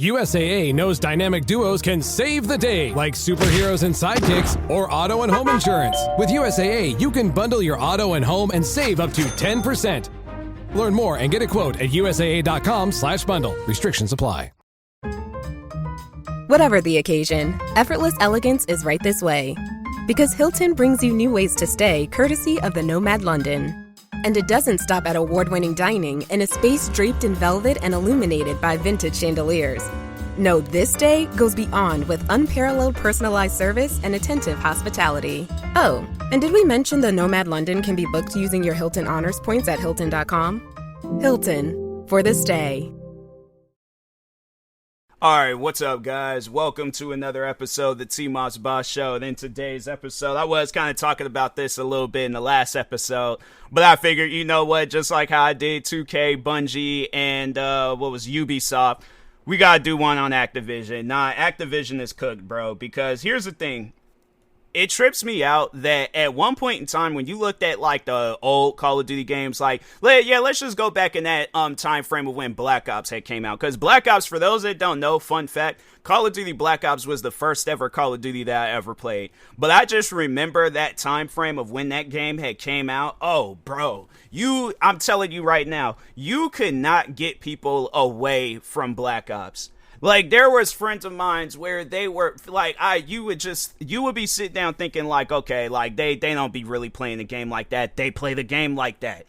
USAA knows dynamic duos can save the day, like superheroes and sidekicks or auto and home insurance. With USAA, you can bundle your auto and home and save up to 10%. Learn more and get a quote at usaa.com/bundle. Restrictions apply. Whatever the occasion, effortless elegance is right this way. Because Hilton brings you new ways to stay courtesy of the Nomad London. And it doesn't stop at award-winning dining in a space draped in velvet and illuminated by vintage chandeliers. No, this day goes beyond with unparalleled personalized service and attentive hospitality. Oh, and did we mention the Nomad London can be booked using your Hilton Honors points at Hilton.com? Hilton, for this day. Alright, what's up guys? Welcome to another episode of the TMossBoss Show. And in today's episode, I was kind of talking about this a little bit in the last episode, but I figured, you know what, just like how I did 2K, Bungie, and Ubisoft, we gotta do one on Activision. Nah, Activision is cooked, bro, because here's the thing. It trips me out that at one point in time when you looked at like the old Call of Duty games, like, let's just go back in that time frame of when Black Ops had came out. Because Black Ops, for those that don't know, fun fact, Call of Duty Black Ops was the first ever Call of Duty that I ever played. But I just remember that time frame of when that game had came out. Oh, bro, I'm telling you right now, you could not get people away from Black Ops. Like, there was friends of mine where they were, like, you would be sitting down thinking, like, okay, like, they don't be really playing the game like that. They play the game like that.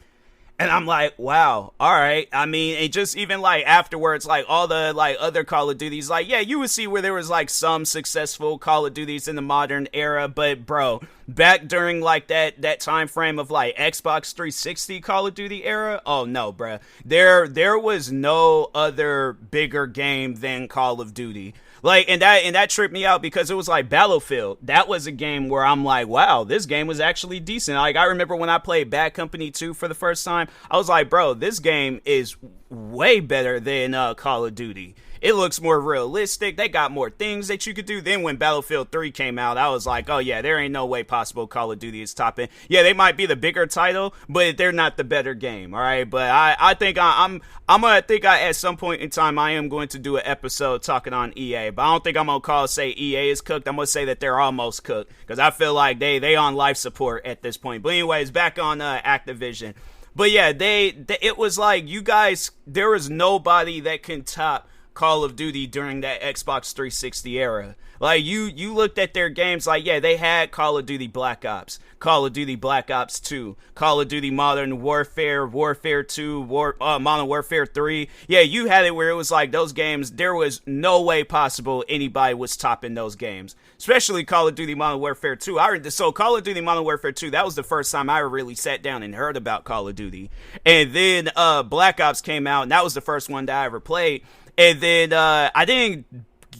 And I'm like, wow, all right. I mean, it just even, like, afterwards, like, all the, like, other Call of Duties, like, yeah, you would see where there was, like, some successful Call of Duties in the modern era. But, bro, back during, like, that time frame of, like, Xbox 360 Call of Duty era, oh, no, bruh. There was no other bigger game than Call of Duty. Like, and that tripped me out because it was like Battlefield. That was a game where I'm like, wow, this game was actually decent. Like, I remember when I played Bad Company 2 for the first time, I was like, bro, this game is way better than Call of Duty. It looks more realistic. They got more things that you could do. Then when Battlefield 3 came out, I was like, oh yeah, there ain't no way possible Call of Duty is topping. Yeah, they might be the bigger title, but they're not the better game, all right? But I think at some point in time, I am going to do an episode talking on EA. But I don't think I'm going to say EA is cooked. I'm going to say that they're almost cooked because I feel like they on life support at this point. But anyways, back on Activision. But yeah, it was like, you guys, there was nobody that can top Call of Duty during that Xbox 360 era. Like, you looked at their games, like, yeah, they had Call of Duty Black Ops, Call of Duty Black Ops 2, Call of Duty Modern Warfare, Warfare 2, Modern Warfare 3. Yeah, you had it where it was like those games, there was no way possible anybody was topping those games. Especially Call of Duty Modern Warfare 2. So Call of Duty Modern Warfare 2, that was the first time I really sat down and heard about Call of Duty. And then Black Ops came out, and that was the first one that I ever played. And then I didn't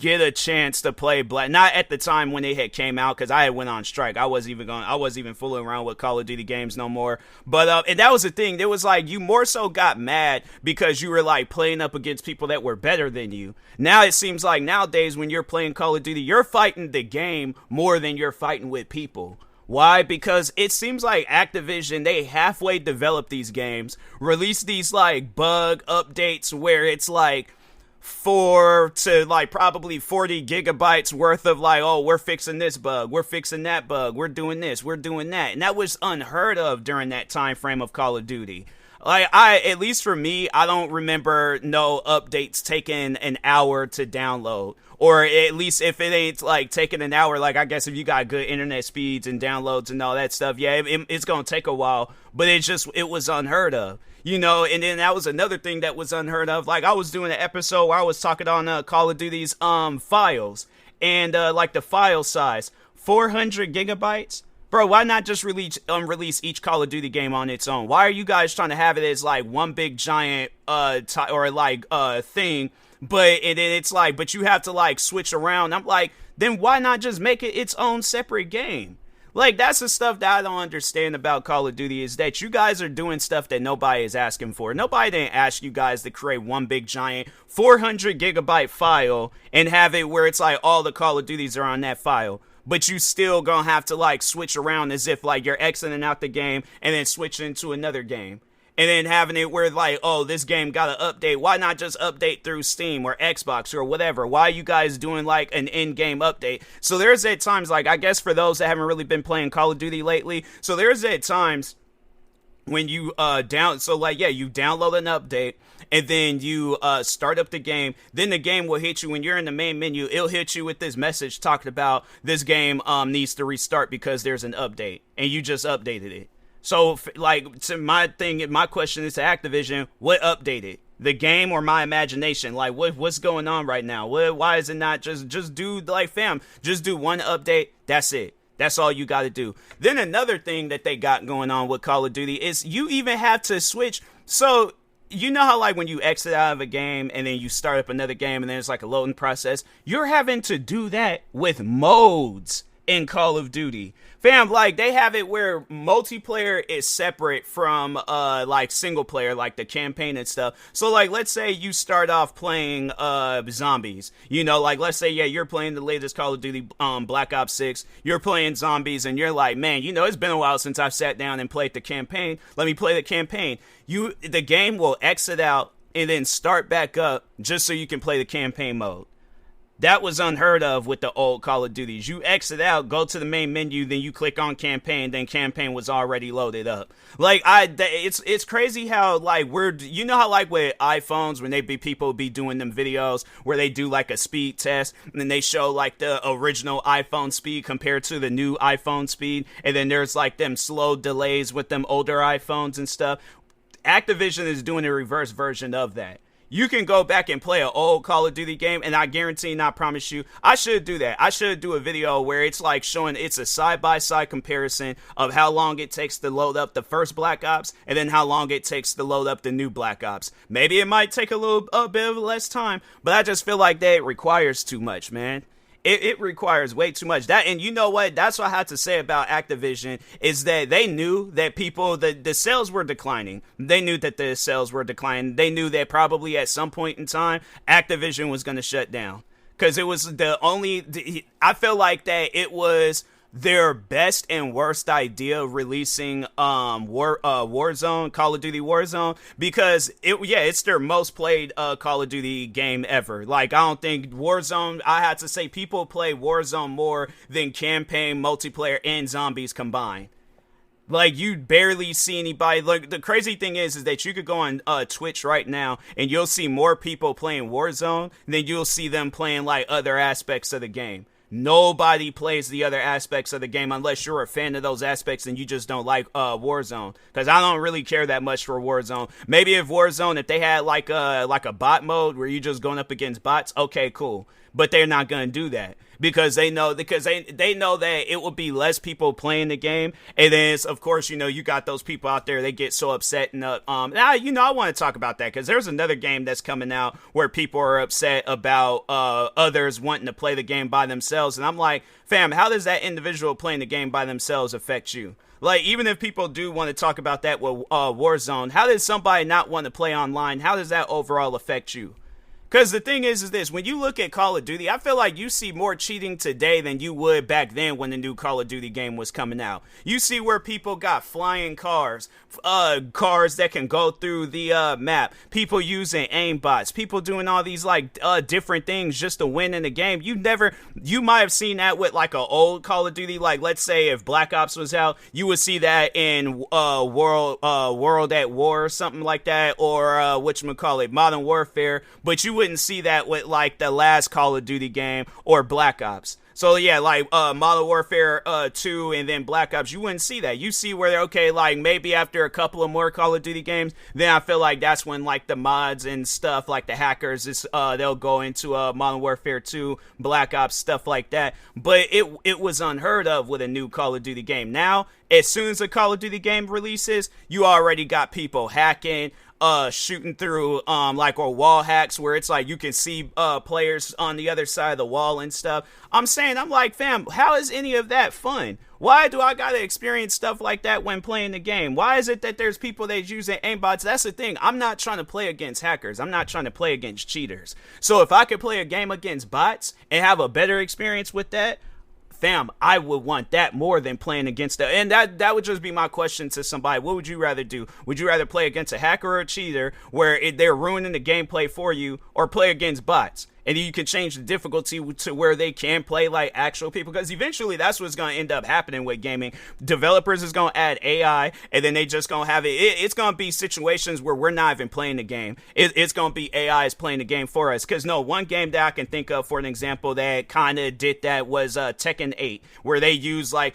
get a chance to play not at the time when it had came out, because I had went on strike. I wasn't even fooling around with Call of Duty games no more. But and that was the thing. It was like you more so got mad because you were like playing up against people that were better than you. Now it seems like nowadays when you're playing Call of Duty, you're fighting the game more than you're fighting with people. Why? Because it seems like Activision, they halfway develop these games, release these like bug updates where it's like 4 to like probably 40 gigabytes worth of like, oh, we're fixing this bug, we're fixing that bug, we're doing this, we're doing that. And that was unheard of during that time frame of Call of Duty. Like, at least for me, I don't remember no updates taking an hour to download. Or at least if it ain't like taking an hour, like I guess if you got good internet speeds and downloads and all that stuff, yeah, it's going to take a while. But it was unheard of. You know, and then that was another thing that was unheard of. Like, I was doing an episode where I was talking on Call of Duty's files. And like the file size, 400 gigabytes. Bro, why not just release each Call of Duty game on its own? Why are you guys trying to have it as like one big giant thing? But and then it's like, but you have to like switch around. I'm like, then why not just make it its own separate game? Like, that's the stuff that I don't understand about Call of Duty, is that you guys are doing stuff that nobody is asking for. Nobody didn't ask you guys to create one big giant 400 gigabyte file and have it where it's like all the Call of Duties are on that file. But you still gonna have to like switch around as if like you're exiting out the game and then switching into another game. and then having it where like, oh, this game got an update. Why not just update through Steam or Xbox or whatever? Why are you guys doing like an in-game update? So there's at times, like, I guess for those that haven't really been playing Call of Duty lately, so there's at times when you you download an update, and then you start up the game. Then the game will hit you when you're in the main menu. It'll hit you with this message talking about this game needs to restart because there's an update, and you just updated it. So, like, to my question is to Activision, what updated? The game or my imagination? Like, what's going on right now? Why is it not just do, like, fam, just do one update, that's it. That's all you got to do. Then another thing that they got going on with Call of Duty is you even have to switch. So, you know how, like, when you exit out of a game and then you start up another game and then it's like a loading process? You're having to do that with modes in Call of Duty. Fam, like, they have it where multiplayer is separate from, like, single player, like the campaign and stuff. So, like, let's say you start off playing, zombies. You know, like, let's say, yeah, you're playing the latest Call of Duty, Black Ops 6. You're playing zombies, and you're like, man, you know, it's been a while since I've sat down and played the campaign. Let me play the campaign. The game will exit out and then start back up just so you can play the campaign mode. That was unheard of with the old Call of Duties. You exit out, go to the main menu, then you click on campaign, then campaign was already loaded up. Like, it's crazy how, like, you know how, like, with iPhones, when people be doing them videos where they do, like, a speed test, and then they show, like, the original iPhone speed compared to the new iPhone speed, and then there's, like, them slow delays with them older iPhones and stuff. Activision is doing a reverse version of that. You can go back and play an old Call of Duty game, and I guarantee and I promise you, I should do that. I should do a video where it's like showing it's a side-by-side comparison of how long it takes to load up the first Black Ops, and then how long it takes to load up the new Black Ops. Maybe it might take a bit of less time, but I just feel like that requires too much, man. It requires way too much. And you know what? That's what I have to say about Activision is that they knew that the sales were declining. They knew that the sales were declining. They knew that probably at some point in time, Activision was going to shut down. Because it was I feel like that it was their best and worst idea releasing Warzone, Call of Duty Warzone, because it's their most played Call of Duty game ever. Like, I don't think Warzone, I had to say people play Warzone more than campaign, multiplayer, and zombies combined. Like, you barely see anybody. Like, the crazy thing is that you could go on Twitch right now and you'll see more people playing Warzone than you'll see them playing, like, other aspects of the game. Nobody plays the other aspects of the game unless you're a fan of those aspects and you just don't like Warzone. Because I don't really care that much for Warzone. Maybe if they had like a bot mode where you're just going up against bots, okay, cool. But they're not going to do that because they know that it will be less people playing the game. And then, of course, you know, you got those people out there, they get so upset. And I want to talk about that because there's another game that's coming out where people are upset about others wanting to play the game by themselves. And I'm like, fam, how does that individual playing the game by themselves affect you? Like, even if people do want to talk about that with Warzone, how does somebody not want to play online? How does that overall affect you? Because the thing is this, when you look at Call of Duty, I feel like you see more cheating today than you would back then when the new Call of Duty game was coming out. You see where people got flying cars that can go through the map, people using aimbots, people doing all these like different things just to win in the game. You might have seen that with like an old Call of Duty, like let's say if Black Ops was out, you would see that in World at War or something like that, or whatchamacallit, Modern Warfare, but you wouldn't see that with like the last Call of Duty game or Black Ops. So yeah, like Modern Warfare 2 and then Black Ops, you wouldn't see that. You see where they're okay, like maybe after a couple of more Call of Duty games, then I feel like that's when like the mods and stuff, like the hackers, they'll go into Modern Warfare 2, Black Ops, stuff like that. But it was unheard of with a new Call of Duty game. Now, as soon as a Call of Duty game releases, you already got people hacking, shooting through or wall hacks where it's like you can see players on the other side of the wall and stuff. I'm like, fam, how is any of that fun? Why do I gotta experience stuff like that when playing the game? Why is it that there's people that's using aimbots? That's the thing. I'm not trying to play against hackers. I'm not trying to play against cheaters. So if I could play a game against bots and have a better experience with that, fam, I would want that more than playing against the, and that would just be my question to somebody. What would you rather do? Would you rather play against a hacker or a cheater where they're ruining the gameplay for you, or play against bots? And you can change the difficulty to where they can play like actual people, because eventually that's what's going to end up happening with gaming. Developers is going to add AI, and then they just going to have it's going to be situations where we're not even playing the game. It's going to be AI is playing the game for us. Because no, one game that I can think of for an example that kind of did that was Tekken 8, where they used I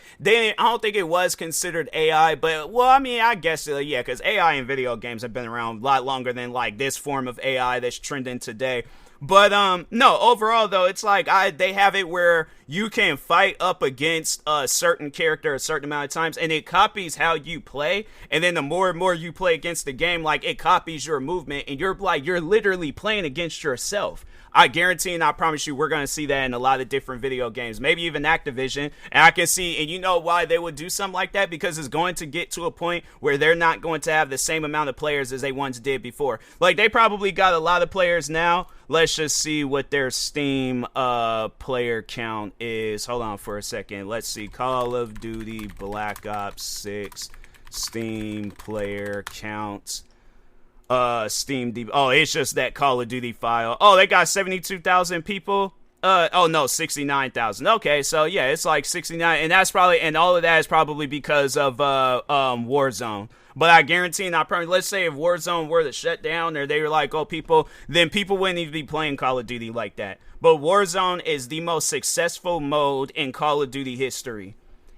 don't think it was considered AI, but well, I mean, I guess yeah, because AI in video games have been around a lot longer than like this form of AI that's trending today. But no, overall though, it's like they have it where you can fight up against a certain character a certain amount of times, and it copies how you play. And then the more and more you play against the game, like it copies your movement, and you're literally playing against yourself. I guarantee and I promise you we're going to see that in a lot of different video games, maybe even Activision. And I can see, and you know why they would do something like that? Because it's going to get to a point where they're not going to have the same amount of players as they once did before. Like, they probably got a lot of players now. Let's just see what their Steam player count is. Hold on for a second. Let's see. Call of Duty Black Ops 6 Steam player count. Steam deep. Oh, it's just that Call of Duty file. Oh, they got 72,000 people. Oh no, 69,000. Okay, so yeah, it's like 69, and that's probably, and all of that is probably because of Warzone. But I guarantee, and I probably, let's say if Warzone were to shut down, or they were like, oh, then people wouldn't even be playing Call of Duty like that. But Warzone is the most successful mode in Call of Duty history.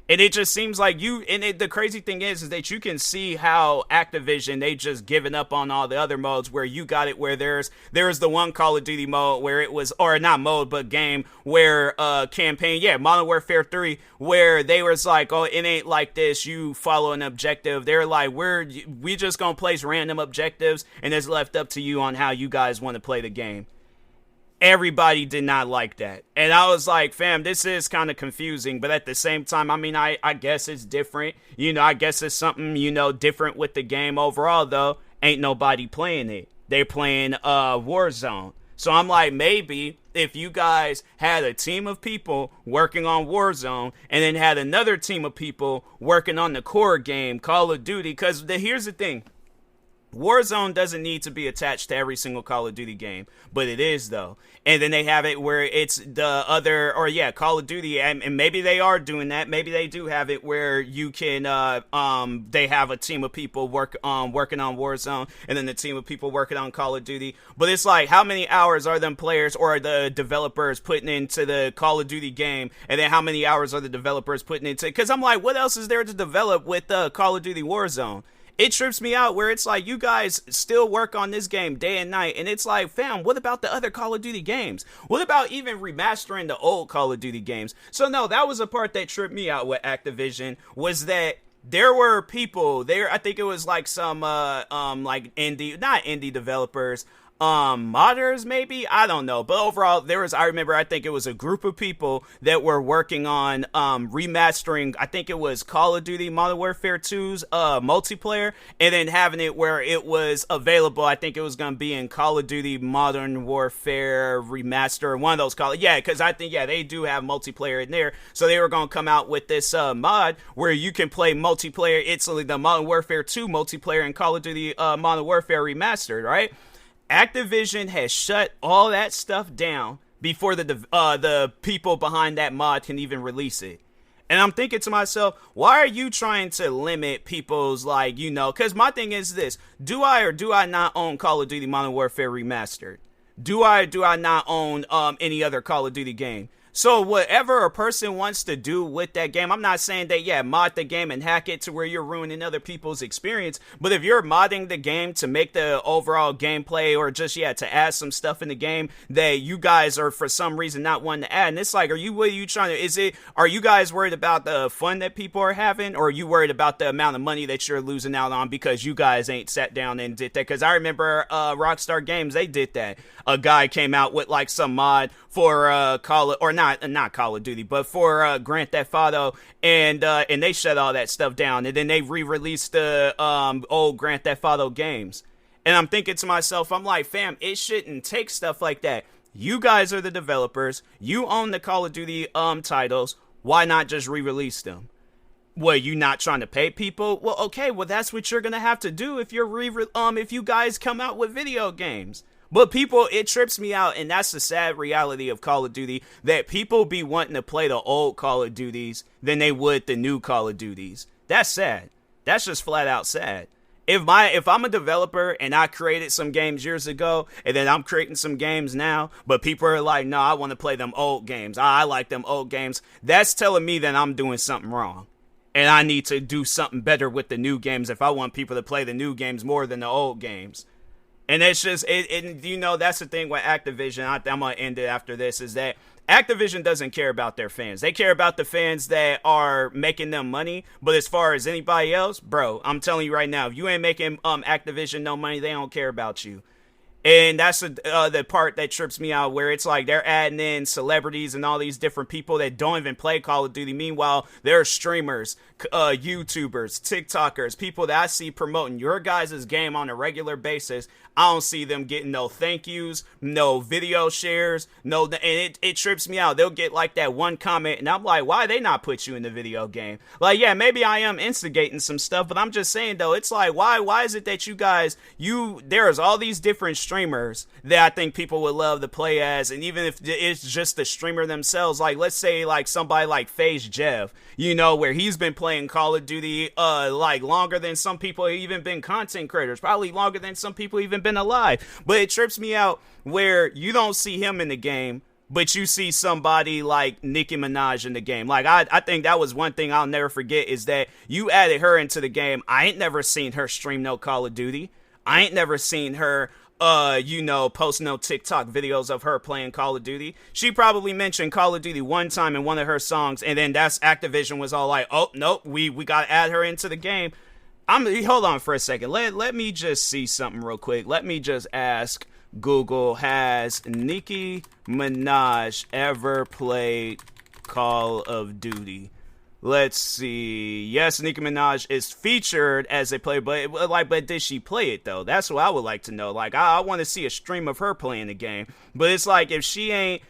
And it just seems like the crazy thing is that you can see how Activision, they just given up on all the other modes, where you got it where there's the one Call of Duty mode where it was, or not mode, but game, where campaign, yeah, Modern Warfare 3, where they was like, oh, it ain't like this, you follow an objective. They're like, we just gonna place random objectives, and it's left up to you on how you guys want to play the game. Everybody did not like that. And I was like, fam, this is kind of confusing. But at the same time, I mean, I guess it's different. You know, I guess it's something, different with the game. Overall, though, ain't nobody playing it. They playing Warzone. So I'm like, maybe if you guys had a team of people working on Warzone, and then had another team of people working on the core game, Call of Duty. Because here's the thing. Warzone doesn't need to be attached to every single Call of Duty game, but it is though. And then they have it where it's the other, or yeah, Call of Duty, and maybe they are doing that. Maybe they do have it where you can, they have a team of people working on Warzone, and then the team of people working on Call of Duty. But it's like, how many hours are them players or the developers putting into the Call of Duty game, and then how many hours are the developers putting into? Because I'm like, what else is there to develop with Call of Duty Warzone? It trips me out where it's like, you guys still work on this game day and night, and it's like, fam, what about the other Call of Duty games? What about even remastering the old Call of Duty games? So no, that was a part that tripped me out with Activision, was that there were people there. I think it was like some like not indie developers, modders maybe, I don't know, but overall I think it was a group of people that were working on remastering, I think it was Call of Duty Modern Warfare 2's multiplayer, and then having it where it was available. I think it was going to be in Call of Duty Modern Warfare Remaster, one of those because I think they do have multiplayer in there, so they were going to come out with this mod where you can play multiplayer. It's like the Modern Warfare 2 multiplayer in Call of Duty Modern Warfare Remastered, right? Activision has shut all that stuff down before the people behind that mod can even release it. And I'm thinking to myself, why are you trying to limit people's, because my thing is this: do I or do I not own Call of Duty Modern Warfare Remastered? Do I not own any other Call of Duty game? So whatever a person wants to do with that game, I'm not saying that, mod the game and hack it to where you're ruining other people's experience. But if you're modding the game to make the overall gameplay, or just, to add some stuff in the game that you guys are for some reason not wanting to add, and it's like, are you guys worried about the fun that people are having, or are you worried about the amount of money that you're losing out on because you guys ain't sat down and did that? Because I remember Rockstar Games, they did that. A guy came out with like some mod for not Call of Duty, but for Grand Theft Auto, and they shut all that stuff down, and then they re-released the old Grand Theft Auto games. And I'm thinking to myself, I'm like, fam, it shouldn't take stuff like that. You guys are the developers. You own the Call of Duty titles. Why not just re-release them? What, you not trying to pay people? Well, okay, well that's what you're gonna have to do if if you guys come out with video games. But people, it trips me out, and that's the sad reality of Call of Duty, that people be wanting to play the old Call of Duties than they would the new Call of Duties. That's sad. That's just flat out sad. If I'm a developer and I created some games years ago and then I'm creating some games now, but people are like, no, I want to play them old games. I like them old games. That's telling me that I'm doing something wrong. And I need to do something better with the new games if I want people to play the new games more than the old games. And it's just, that's the thing with Activision. I'm going to end it after this, is that Activision doesn't care about their fans. They care about the fans that are making them money. But as far as anybody else, bro, I'm telling you right now, if you ain't making Activision no money, they don't care about you. And that's the part that trips me out, where it's like they're adding in celebrities and all these different people that don't even play Call of Duty. Meanwhile, there are streamers, YouTubers, TikTokers, people that I see promoting your guys' game on a regular basis. I don't see them getting no thank yous, no video shares, and it trips me out. They'll get like that one comment, and I'm like, why they not put you in the video game? Like, yeah, maybe I am instigating some stuff, but I'm just saying, though, it's like, why is it that you guys, there's all these different streamers that I think people would love to play as, and even if it's just the streamer themselves, like, let's say, like, somebody like FaZe Jev, where he's been playing Call of Duty, like, longer than some people have even been content creators, probably longer than some people even been alive. But it trips me out where you don't see him in the game, but you see somebody like Nicki Minaj in the game. Like, I think that was one thing I'll never forget, is that you added her into the game. I ain't never seen her stream no Call of Duty. I ain't never seen her post no TikTok videos of her playing Call of Duty. She probably mentioned Call of Duty one time in one of her songs, and then that's Activision was all like, oh, nope, we got to add her into the game. Hold on for a second. Let me just see something real quick. Let me just ask Google, has Nicki Minaj ever played Call of Duty? Let's see. Yes, Nicki Minaj is featured as a player, but did she play it though? That's what I would like to know. Like, I want to see a stream of her playing the game. But it's like, if she ain't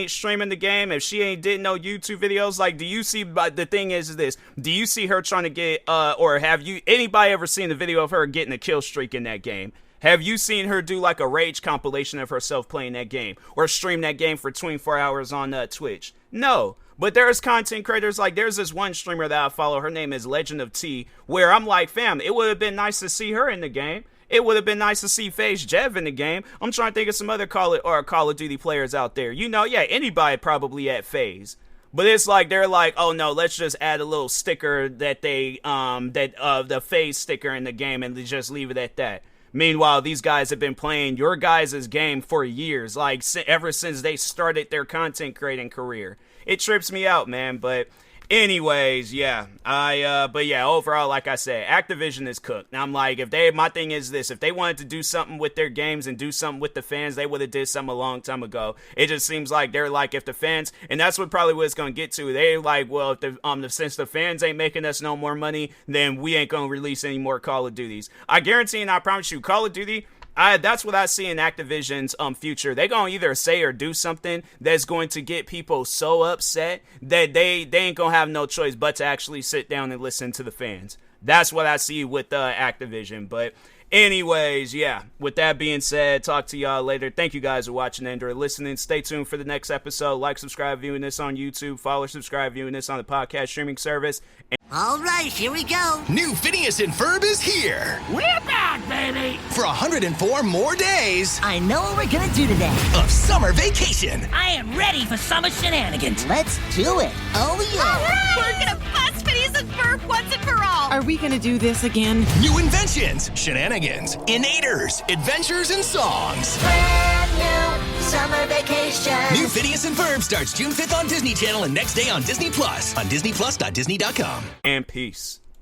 streaming the game, if she ain't did no YouTube videos, like, do you see, but the thing is this, do you see her trying to get, or have anybody ever seen the video of her getting a kill streak in that game? Have you seen her do like a rage compilation of herself playing that game, or stream that game for 24 hours on Twitch? No. But there's content creators, like there's this one streamer that I follow, her name is Legend of T, where I'm like, fam, it would have been nice to see her in the game. It would have been nice to see FaZe Jev in the game. I'm trying to think of some other Call of Duty players out there. Anybody probably at FaZe. But it's like, they're like, oh no, let's just add a little sticker that the FaZe sticker in the game and just leave it at that. Meanwhile, these guys have been playing your guys' game for years, like ever since they started their content creating career. It trips me out, man. But anyways, yeah. Overall, like I said, Activision is cooked. Now I'm like, my thing is this, if they wanted to do something with their games and do something with the fans, they would have did something a long time ago. It just seems like they're like, if the fans, and that's what it's going to get to. They're like, well, since the fans ain't making us no more money, then we ain't going to release any more Call of Duties. I guarantee and I promise you, Call of Duty, that's what I see in Activision's future. They're going to either say or do something that's going to get people so upset that they ain't going to have no choice but to actually sit down and listen to the fans. That's what I see with Activision. But anyways, yeah, with that being said, talk to y'all later. Thank you guys for watching and or listening. Stay tuned for the next episode. Like, subscribe, viewing this on YouTube. Follow, subscribe, viewing this on the podcast streaming service. All right, here we go. New Phineas and Ferb is here. We're back, baby. For 104 more days. I know what we're gonna do today. Of summer vacation. I am ready for summer shenanigans. Let's do it. Oh, yeah. All right. We're gonna bust Phineas and Ferb once and for all. Are we gonna do this again? New inventions, shenanigans, innators, adventures, and songs. Brand new summer vacation. New Phineas and Ferb starts June 5th on Disney Channel and next day on Disney Plus. On DisneyPlus.Disney.com. And peace.